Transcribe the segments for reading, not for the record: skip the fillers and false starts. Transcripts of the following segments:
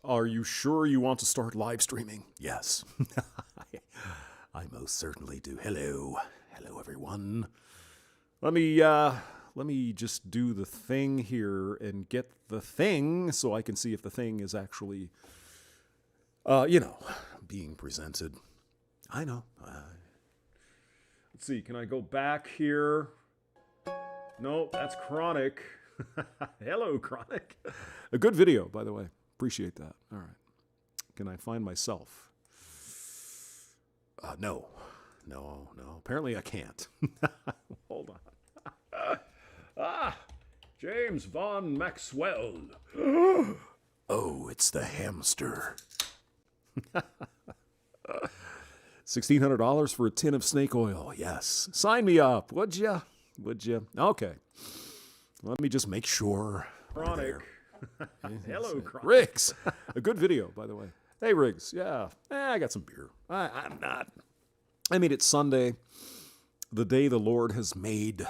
Are you sure you want to start live streaming? Yes. I most certainly do. Hello. Hello, everyone. Let me just do the thing here and get the thing so I can see if the thing is actually, being presented. I know. Let's see. Can I go back here? No, that's Chronic. Hello, Chronic. A good video, by the way. Appreciate that. All right. Can I find myself? No. Apparently I can't. Hold on. James Von Maxwell. Oh, it's the hamster. $1,600 for a tin of snake oil. Yes. Sign me up, would ya? Okay. Let me just make sure. Chronic. Hello, Chronic. Riggs. A good video, by the way. Hey, Riggs. Yeah. I got some beer. I'm not. I mean, it's Sunday, the day the Lord has made.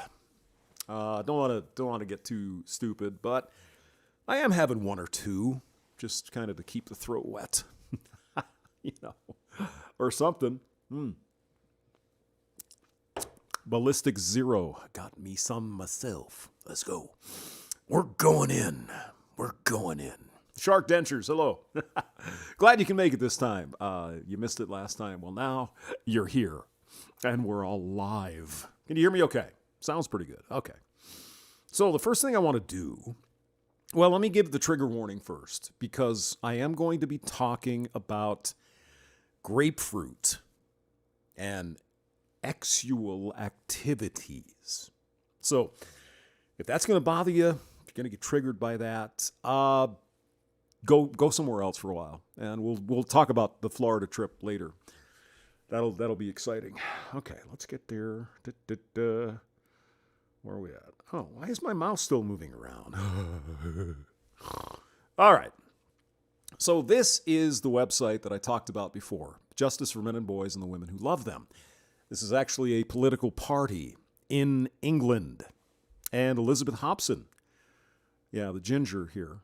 Don't want to get too stupid, but I am having one or two, just kind of to keep the throat wet, or something. Ballistic Zero got me some myself. Let's go. We're going in. Shark Dentures, hello. Glad you can make it this time. You missed it last time. Well, now you're here, and we're all live. Can you hear me okay? Sounds pretty good. Okay. So the first thing I want to do, well, let me give the trigger warning first, because I am going to be talking about grapefruit and sexual activities. So if that's going to bother you, if you're going to get triggered by that, go somewhere else for a while, and we'll talk about the Florida trip later. That'll be exciting. Okay, let's get there. Where are we at? Oh, why is my mouse still moving around? All right. So this is the website that I talked about before, Justice for Men and Boys and the Women Who Love Them. This is actually a political party in England. And Elizabeth Hobson, yeah, the ginger here,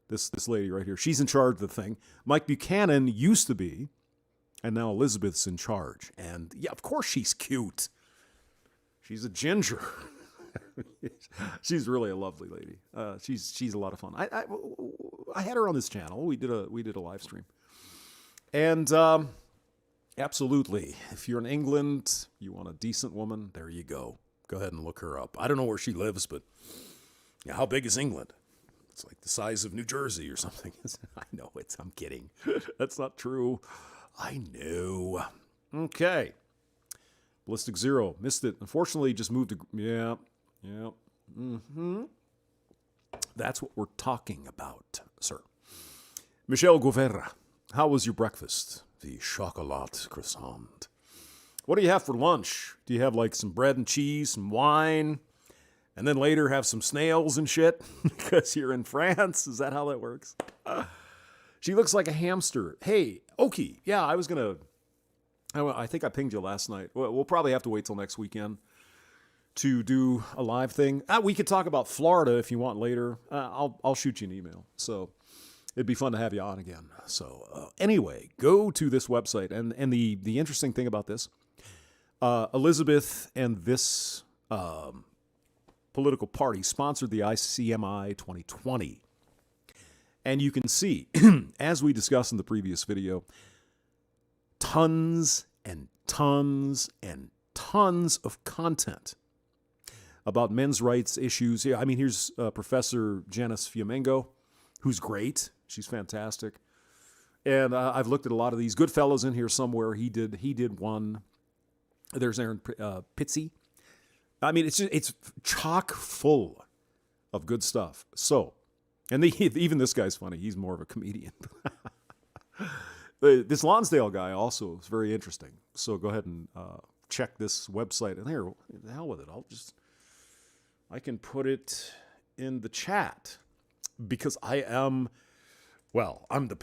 this lady right here, she's in charge of the thing. Mike Buchanan used to be, and now Elizabeth's in charge. And yeah, of course she's cute. She's a ginger. She's really a lovely lady. She's a lot of fun. I had her on this channel. We did a live stream. And absolutely, if you're in England, you want a decent woman, there you go. Go ahead and look her up. I don't know where she lives, but yeah, how big is England? It's like the size of New Jersey or something. I know I'm kidding. That's not true. I know. Okay. Ballistic Zero. Missed it. Unfortunately, just moved to... Yeah. That's what we're talking about, sir. Michelle Guevara. How was your breakfast? The chocolat croissant. What do you have for lunch? Do you have like some bread and cheese, some wine, and then later have some snails and shit because you're in France? Is that how that works? She looks like a hamster. Hey, Oki. Yeah, I think I pinged you last night. We'll probably have to wait till next weekend to do a live thing. We could talk about Florida if you want later. I'll shoot you an email. So it'd be fun to have you on again. So anyway, go to this website. And the interesting thing about this, Elizabeth and this political party sponsored the ICMI 2020. And you can see, as we discussed in the previous video, tons and tons and tons of content about men's rights issues. Yeah, I mean, here's Professor Janice Fiamengo, who's great. She's fantastic. And I've looked at a lot of these. Goodfellas in here somewhere. He did one. There's Aaron Pitsy. I mean, it's chock full of good stuff. So, and even this guy's funny. He's more of a comedian. This Lonsdale guy also is very interesting. So go ahead and check this website. And here, the hell with it. I can put it in the chat because I'm the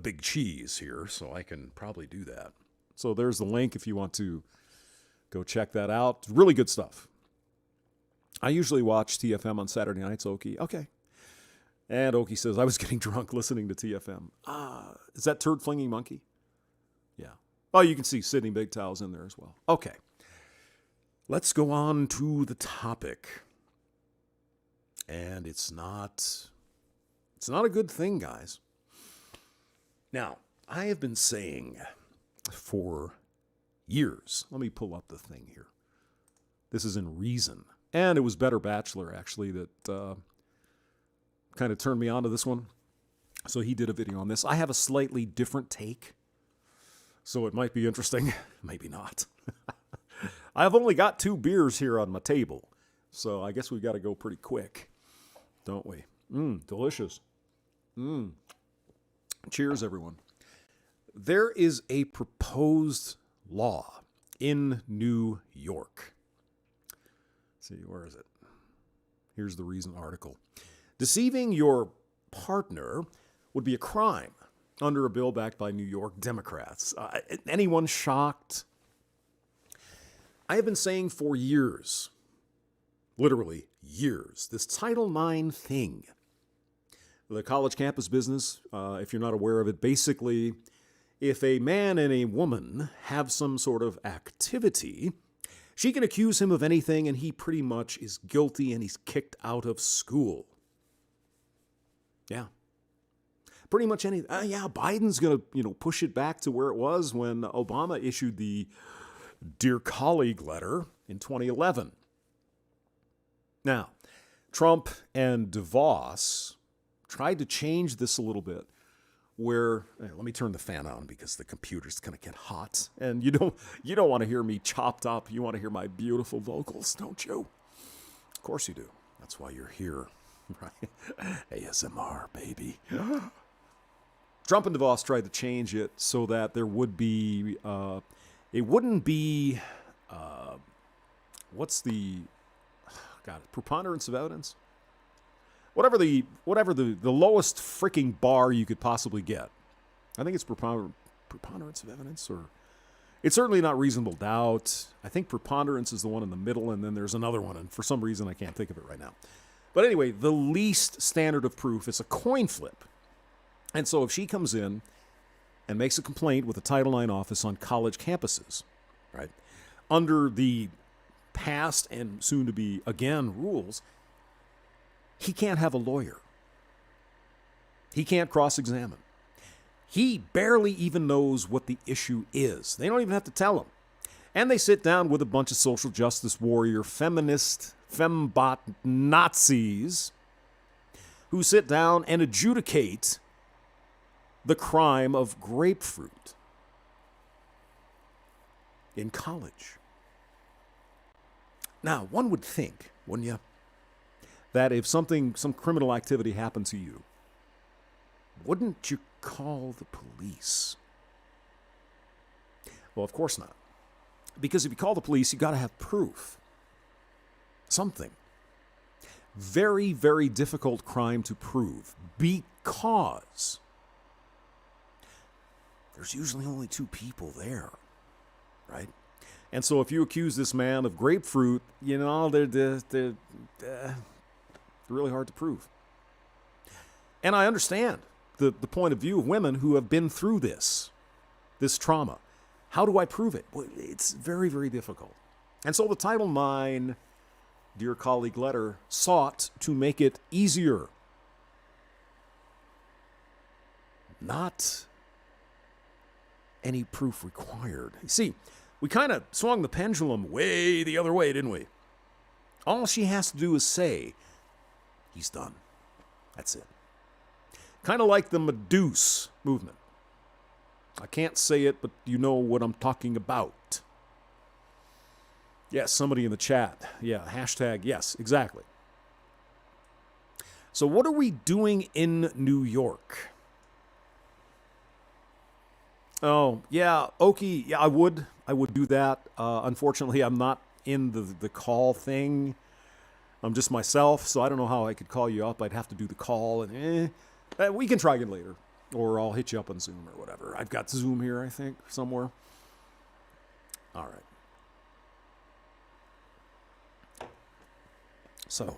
big cheese here, so I can probably do that. So there's the link if you want to go check that out. Really good stuff. I usually watch TFM on Saturday nights, Okie. Okay. And Okie says, I was getting drunk listening to TFM. Is that Turd Flinging Monkey? Yeah. Oh, you can see Sydney Big Towel's in there as well. Okay. Let's go on to the topic. And it's not a good thing, guys. Now, I have been saying for years, let me pull up the thing here. This is in Reason. And it was Better Bachelor, actually, that kind of turned me on to this one. So he did a video on this. I have a slightly different take, so it might be interesting. Maybe not. I've only got 2 beers here on my table, so I guess we've got to go pretty quick, don't we? Delicious. Cheers, everyone. There is a proposed law in New York. Let's see, where is it? Here's the Reason article. Deceiving your partner would be a crime under a bill backed by New York Democrats. Anyone shocked? I have been saying for years, literally years, this Title IX thing, the college campus business, if you're not aware of it, basically, if a man and a woman have some sort of activity, she can accuse him of anything and he pretty much is guilty and he's kicked out of school. Yeah. Pretty much anything. Biden's going to, push it back to where it was when Obama issued the Dear Colleague letter in 2011. Now, Trump and DeVos tried to change this a little bit where, let me turn the fan on because the computer's going to get hot. And you don't want to hear me chopped up. You want to hear my beautiful vocals, don't you? Of course you do. That's why you're here, right? ASMR, baby. Trump and DeVos tried to change it so that there would be, it wouldn't be, preponderance of evidence? Whatever the lowest freaking bar you could possibly get. I think it's preponderance of evidence, or it's certainly not reasonable doubt. I think preponderance is the one in the middle, and then there's another one, and for some reason I can't think of it right now. But anyway, the least standard of proof is a coin flip. And so if she comes in and makes a complaint with the Title IX office on college campuses, right, under the past and soon to be again rules, he can't have a lawyer. He can't cross-examine. He barely even knows what the issue is. They don't even have to tell him. And they sit down with a bunch of social justice warrior, feminist, fembot Nazis who sit down and adjudicate the crime of grapefruit in college. Now, one would think, wouldn't you, that if some criminal activity happened to you, wouldn't you call the police? Well, of course not. Because if you call the police, you got to have proof. Something. Very, very difficult crime to prove because there's usually only 2 people there, right? And so if you accuse this man of grapefruit, they're really hard to prove. And I understand the point of view of women who have been through this trauma. How do I prove it? Well, it's very, very difficult. And so the Title IX Dear Colleague letter sought to make it easier. Not any proof required. You see, we kind of swung the pendulum way the other way, didn't we? All she has to do is say, he's done. That's it. Kind of like the Medusa movement. I can't say it, but you know what I'm talking about. Yes, somebody in the chat. Yeah, hashtag, yes, exactly. So what are we doing in New York? Oh, yeah, Okie, yeah, I would do that. Unfortunately, I'm not in the call thing. I'm just myself, so I don't know how I could call you up. I'd have to do the call, and we can try again later. Or I'll hit you up on Zoom or whatever. I've got Zoom here, I think, somewhere. All right. So,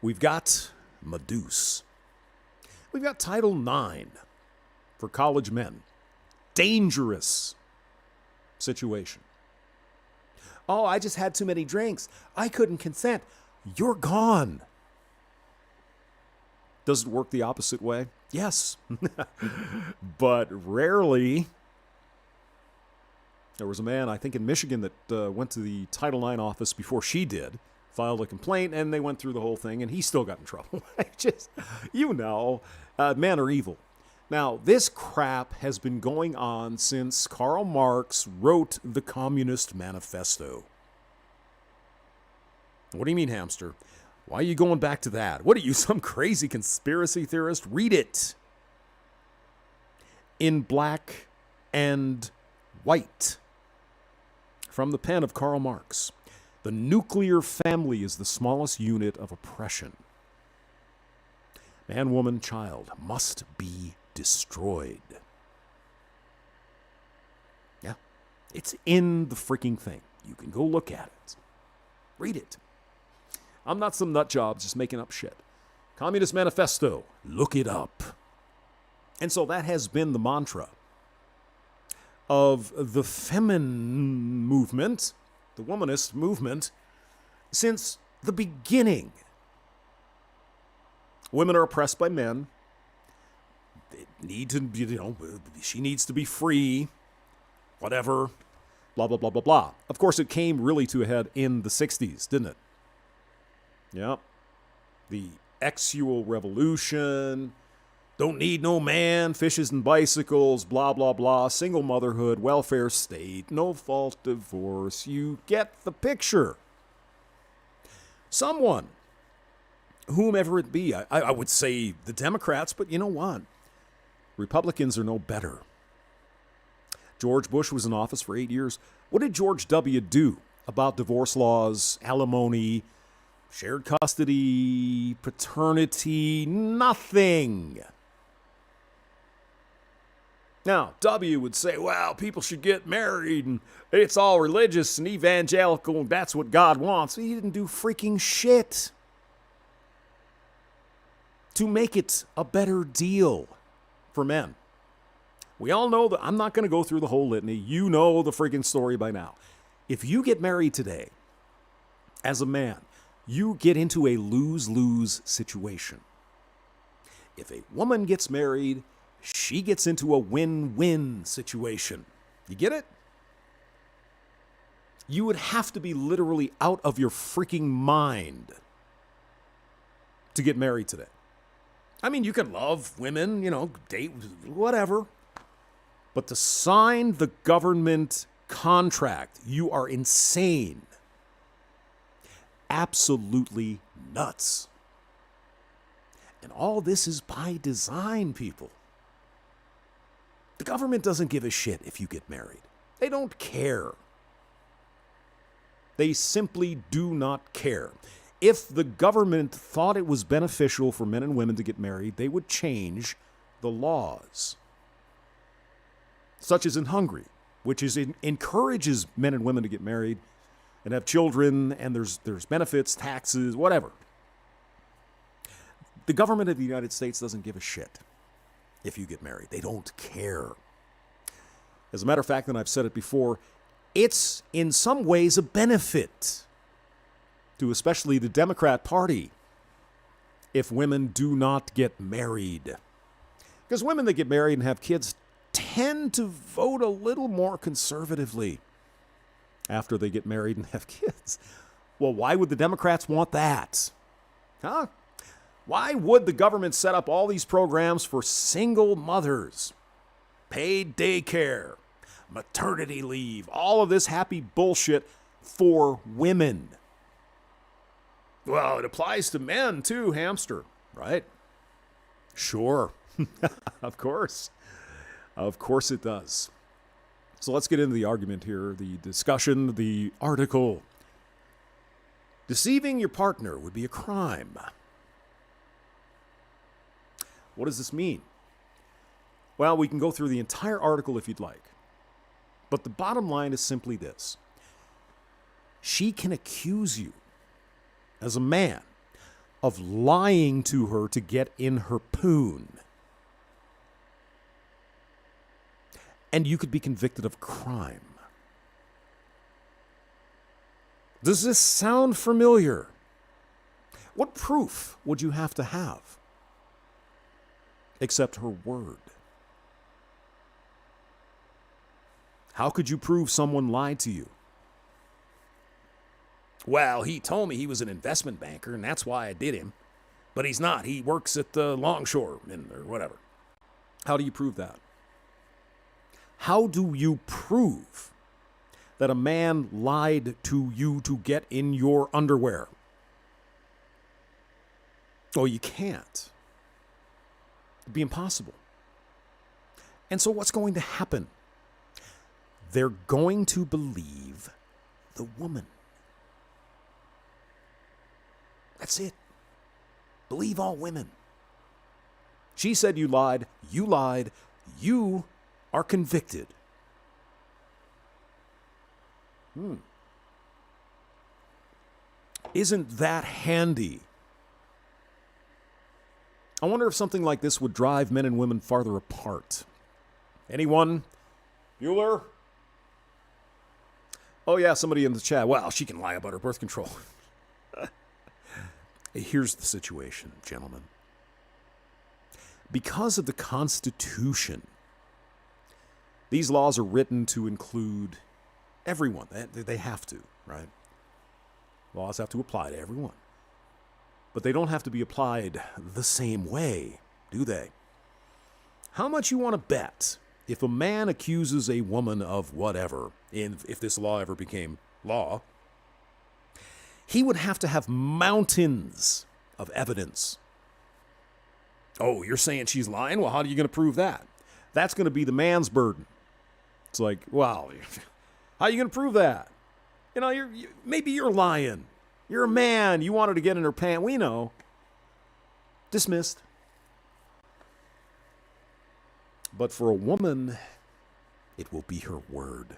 we've got Medusa. We've got Title IX for college men. Dangerous situation. Oh, I just had too many drinks. I couldn't consent. You're gone. Does it work the opposite way? Yes. But rarely. There was a man, I think in Michigan, that went to the Title IX office before she did, filed a complaint, and they went through the whole thing, and he still got in trouble. Men are evil. Now, this crap has been going on since Karl Marx wrote the Communist Manifesto. What do you mean, hamster? Why are you going back to that? What are you, some crazy conspiracy theorist? Read it. In black and white. From the pen of Karl Marx. The nuclear family is the smallest unit of oppression. Man, woman, child must be destroyed. Yeah. It's in the freaking thing. You can go look at it. Read it. I'm not some nut job just making up shit. Communist Manifesto. Look it up. And so that has been the mantra of the feminine movement, the womanist movement, since the beginning. Women are oppressed by men. They need to, she needs to be free, whatever, blah, blah, blah, blah, blah. Of course, it came really to a head in the 60s, didn't it? Yeah. The sexual revolution, don't need no man, fishes and bicycles, blah, blah, blah, single motherhood, welfare state, no fault divorce. You get the picture. Someone, whomever it be, I would say the Democrats, but you know what? Republicans are no better. George Bush was in office for 8 years. What did George W. do about divorce laws, alimony, shared custody, paternity? Nothing. Now, W would say, well, people should get married, and it's all religious and evangelical, and that's what God wants. He didn't do freaking shit to make it a better deal for men. We all know that. I'm not going to go through the whole litany. You know the freaking story by now. If you get married today, as a man, you get into a lose-lose situation. If a woman gets married, she gets into a win-win situation. You get it? You would have to be literally out of your freaking mind to get married today. I mean, you can love women, date, whatever. But to sign the government contract, you are insane. Absolutely nuts. And all this is by design, people. The government doesn't give a shit if you get married. They don't care. They simply do not care. If the government thought it was beneficial for men and women to get married, they would change the laws. Such as in Hungary, which encourages men and women to get married and have children, and there's benefits, taxes, whatever. The government of the United States doesn't give a shit if you get married. They don't care. As a matter of fact, and I've said it before, it's in some ways a benefit to especially the Democrat Party if women do not get married. Because women that get married and have kids tend to vote a little more conservatively after they get married and have kids. Well, why would the Democrats want that? Huh? Why would the government set up all these programs for single mothers? Paid daycare, maternity leave, all of this happy bullshit for women. Well, it applies to men too, hamster, right? Sure. Of course. Of course it does. So let's get into the argument here, the discussion, the article. Deceiving your partner would be a crime. What does this mean? Well, we can go through the entire article if you'd like. But the bottom line is simply this. She can accuse you as a man of lying to her to get in her poon. And you could be convicted of crime. Does this sound familiar? What proof would you have to have? Except her word. How could you prove someone lied to you? Well, he told me he was an investment banker, and that's why I did him. But he's not. He works at the Longshore or whatever. How do you prove that? How do you prove that a man lied to you to get in your underwear? Oh, you can't. It'd be impossible. And so what's going to happen? They're going to believe the woman. That's it. Believe all women. She said you lied. You are convicted. Isn't that handy? I wonder if something like this would drive men and women farther apart. Anyone? Bueller? Oh yeah, somebody in the chat. Well, she can lie about her birth control. Here's the situation, gentlemen. Because of the Constitution, these laws are written to include everyone. They have to, right? Laws have to apply to everyone. But they don't have to be applied the same way, do they? How much you want to bet if a man accuses a woman of whatever, if this law ever became law, he would have to have mountains of evidence. Oh, you're saying she's lying? Well, how are you going to prove that? That's going to be the man's burden. It's like, well, how are you going to prove that? You know, maybe you're lying. You're a man. You wanted to get in her pants. We know. Dismissed. But for a woman, it will be her word.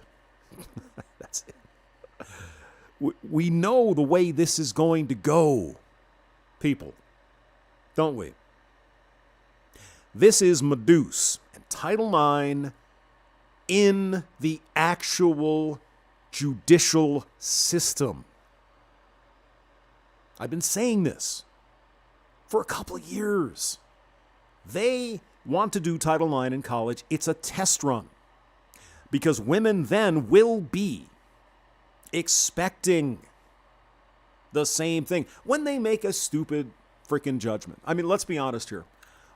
That's it. We know the way this is going to go, people, don't we? This is Meduse and Title IX in the actual judicial system. I've been saying this for a couple of years. They want to do Title IX in college. It's a test run because women then will be expecting the same thing when they make a stupid freaking judgment. I mean, let's be honest here.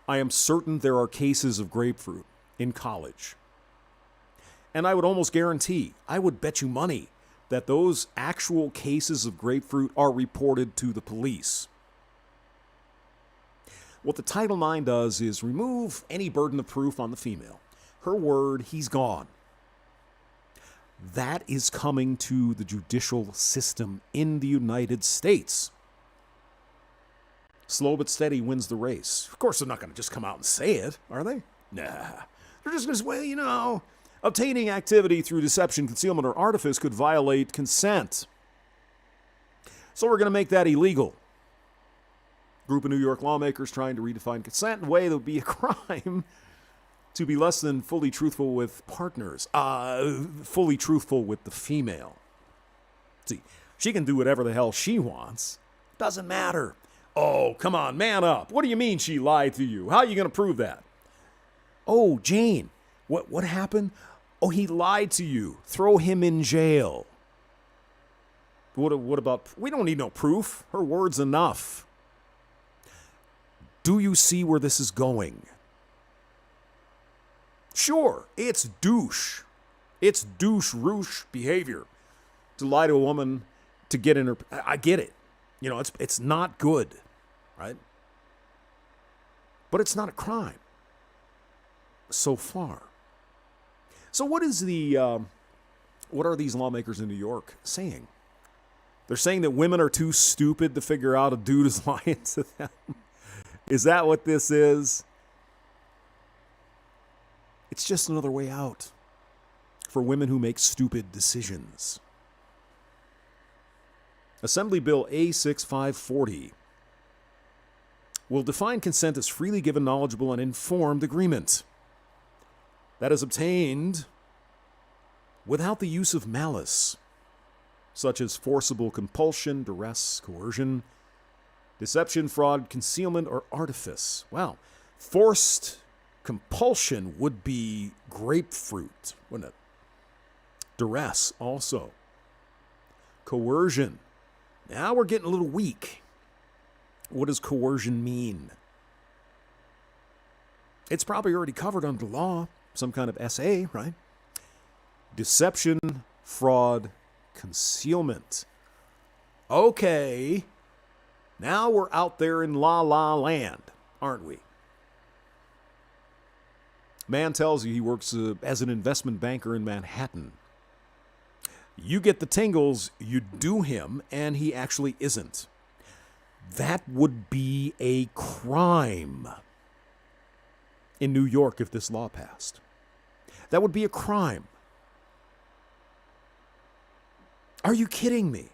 I am certain there are cases of grapefruit in college. And I would almost guarantee, I would bet you money that those actual cases of grapefruit are reported to the police. What the Title IX does is remove any burden of proof on the female. Her word, he's gone. That is coming to the judicial system in the United States. Slow but steady wins the race. Of course, they're not going to just come out and say it, are they? Nah. They're just going to say, well, you know, obtaining activity through deception, concealment, or artifice could violate consent. So we're going to make that illegal. Group of New York lawmakers trying to redefine consent in a way that would be a crime to be less than fully truthful with partners, fully truthful with the female. See, she can do whatever the hell she wants. Doesn't matter. Oh, come on, man up. What do you mean she lied to you? How are you going to prove that? Oh, Jane, what happened? Oh, he lied to you. Throw him in jail. What about, we don't need no proof. Her word's enough. Do you see where this is going? Sure, it's douche. It's douche-roosh behavior to lie to a woman to get in her... I get it. You know, it's not good, right? But it's not a crime so far. So what are these lawmakers in New York saying? They're saying that women are too stupid to figure out a dude is lying to them. Is that what this is? It's just another way out for women who make stupid decisions. Assembly Bill A6540 will define consent as freely given, knowledgeable, and informed agreement that is obtained without the use of malice, such as forcible compulsion, duress, coercion, deception, fraud, concealment, or artifice. Wow. Forced compulsion would be grapefruit, wouldn't it? Duress also. Coercion. Now we're getting a little weak. What does coercion mean? It's probably already covered under law, some kind of SA, right? Deception, fraud, concealment. Okay, now we're out there in la land, aren't we? Man tells you he works as an investment banker in Manhattan. You get the tingles, you do him, and he actually isn't. That would be a crime in New York if this law passed. That would be a crime. Are you kidding me?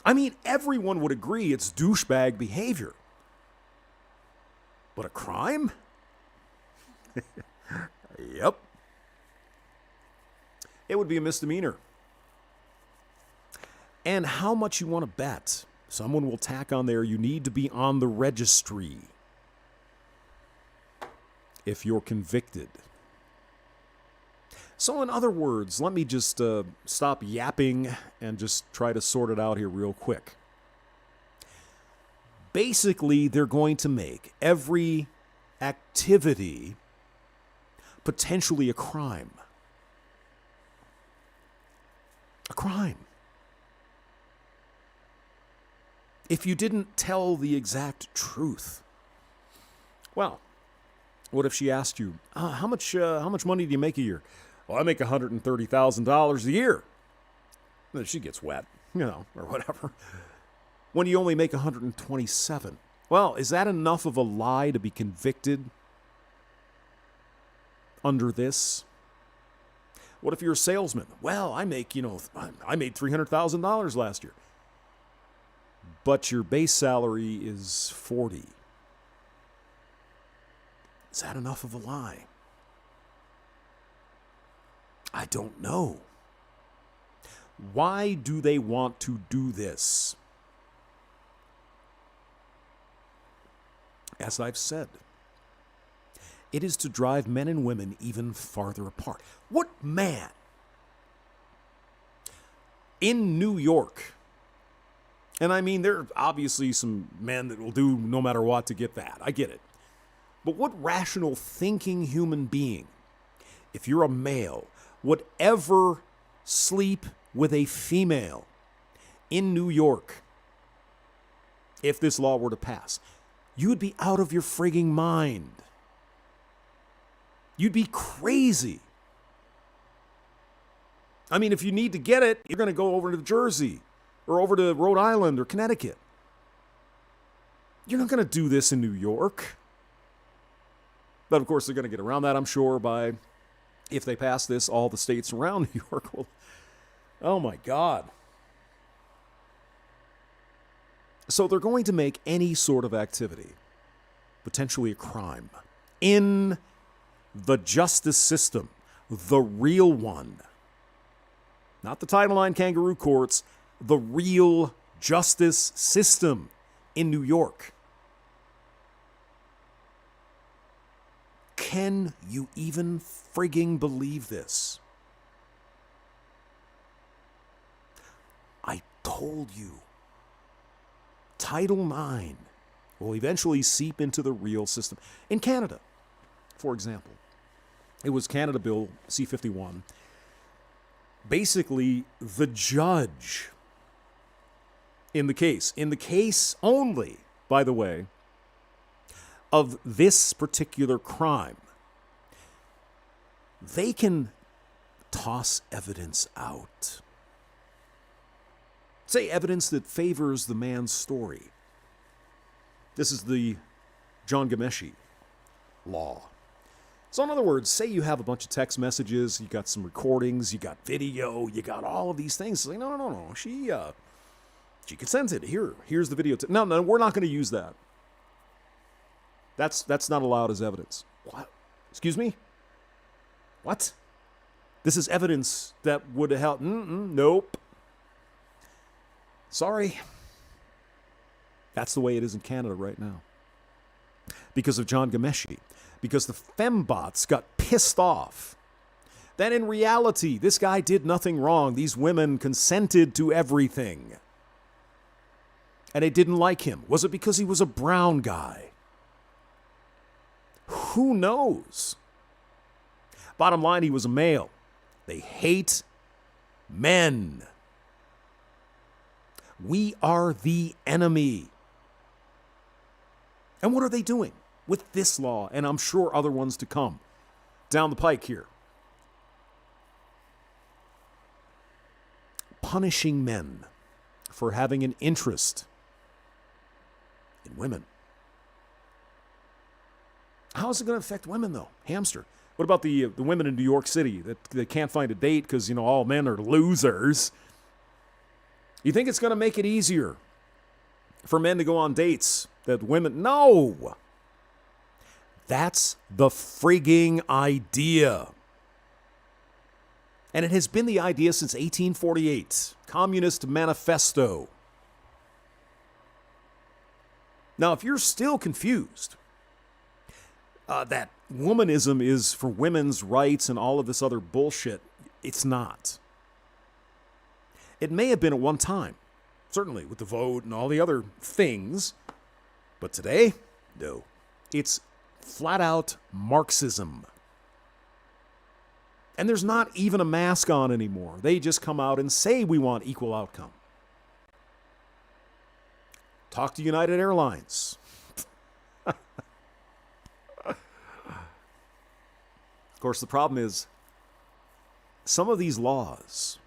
I mean, everyone would agree it's douchebag behavior. But a crime? Yep. It would be a misdemeanor. And how much you want to bet? Someone will tack on there, you need to be on the registry if you're convicted. So in other words, let me just stop yapping and just try to sort it out here real quick. Basically, they're going to make every activity potentially a crime. A crime. If you didn't tell the exact truth. Well, what if she asked you, how much money do you make a year? Well, I make $130,000 a year. Then she gets wet, or whatever. When you only make $127,000. Well, is that enough of a lie to be convicted under this? What if you're a salesman? Well, I made $300,000 last year. But your base salary is $40,000. Is that enough of a lie? I don't know. Why do they want to do this? As I've said, it is to drive men and women even farther apart. What man in New York, and I mean, there are obviously some men that will do no matter what to get that. I get it. But what rational thinking human being, if you're a male, would ever sleep with a female in New York if this law were to pass? You would be out of your frigging mind. You'd be crazy. I mean, if you need to get it, you're going to go over to Jersey or over to Rhode Island or Connecticut. You're not going to do this in New York. But of course, they're going to get around that, I'm sure, by, if they pass this, all the states around New York will. Oh my God. So they're going to make any sort of activity potentially a crime in the justice system, the real one. Not the Title IX kangaroo courts, the real justice system in New York. Can you even frigging believe this? I told you. Title IX will eventually seep into the real system. In Canada, for example, it was Canada Bill C-51. Basically, the judge in the case only, by the way, of this particular crime, they can toss evidence out. Say evidence that favors the man's story. This is the John Ghomeshi law. So in other words, say you have a bunch of text messages, you got some recordings, you got video, you got all of these things. It's like, no. She consented. Here's the video. No, we're not going to use that. That's not allowed as evidence. What? Excuse me? What? This is evidence that would help. Nope. Sorry. That's the way it is in Canada right now. Because of John Ghomeshi. Because the fembots got pissed off. That in reality, this guy did nothing wrong. These women consented to everything. And they didn't like him. Was it because he was a brown guy? Who knows? Bottom line, he was a male. They hate men. We are the enemy. And what are they doing with this law? And I'm sure other ones to come down the pike here. Punishing men for having an interest in women. How is it going to affect women, though? Hamster. What about the women in New York City that can't find a date because, all men are losers? You think it's going to make it easier for men to go on dates that women... No! That's the frigging idea. And it has been the idea since 1848. Communist Manifesto. Now, if you're still confused that womanism is for women's rights and all of this other bullshit, it's not. It may have been at one time, certainly with the vote and all the other things, but today, no. It's flat out Marxism. And there's not even a mask on anymore. They just come out and say we want equal outcome. Talk to United Airlines. Of course, the problem is some of these laws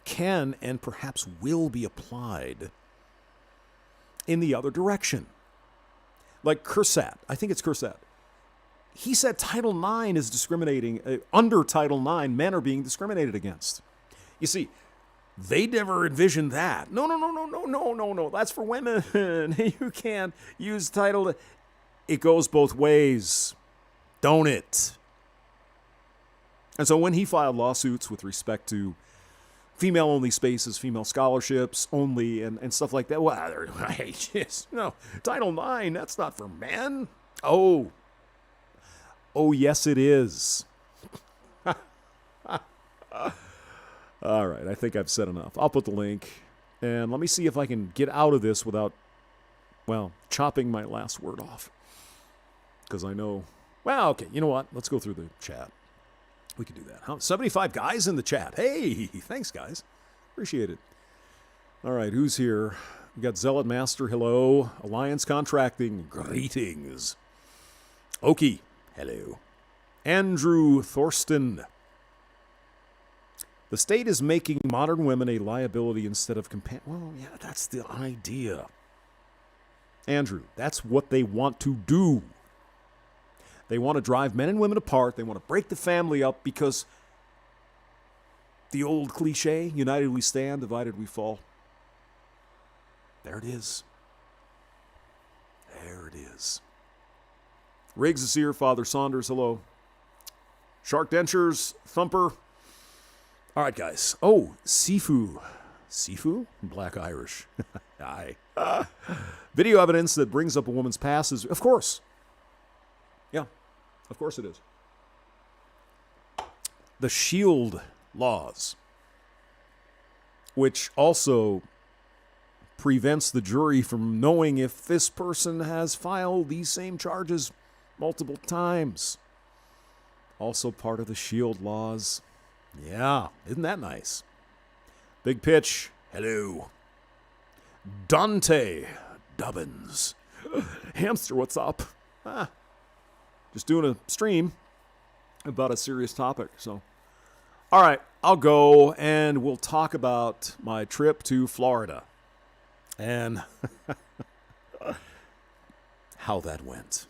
can and perhaps will be applied in the other direction. Like Cursat. I think it's Cursat. He said Title IX is discriminating. Under Title IX, men are being discriminated against. You see, they never envisioned that. No. That's for women. You can't use Title. It goes both ways. Don't it? And so when he filed lawsuits with respect to female-only spaces, female scholarships only, and stuff like that, well, no, Title IX, that's not for men. Oh, yes, it is. All right, I think I've said enough. I'll put the link, and let me see if I can get out of this without, chopping my last word off. Because I know... Well, okay, you know what? Let's go through the chat. We can do that. 75 guys in the chat. Hey, thanks, guys. Appreciate it. All right, who's here? We got Zealot Master, hello. Alliance Contracting, greetings. Okie, hello. Andrew Thorsten. The state is making modern women a liability instead of companion. Well, yeah, that's the idea. Andrew, that's what they want to do. They want to drive men and women apart. They want to break the family up because the old cliche, united we stand, divided we fall. There it is. There it is. Riggs is here. Father Saunders, hello. Shark Dentures, Thumper. All right, guys. Oh, Sifu. Sifu? Black Irish. Aye. Video evidence that brings up a woman's past is, of course. Yeah, of course it is. The Shield laws, which also prevents the jury from knowing if this person has filed these same charges multiple times. Also part of the Shield laws. Yeah, isn't that nice? Big Pitch, hello. Dante Dubbins. Hamster, what's up? Just doing a stream about a serious topic. So, all right, I'll go and we'll talk about my trip to Florida and how that went.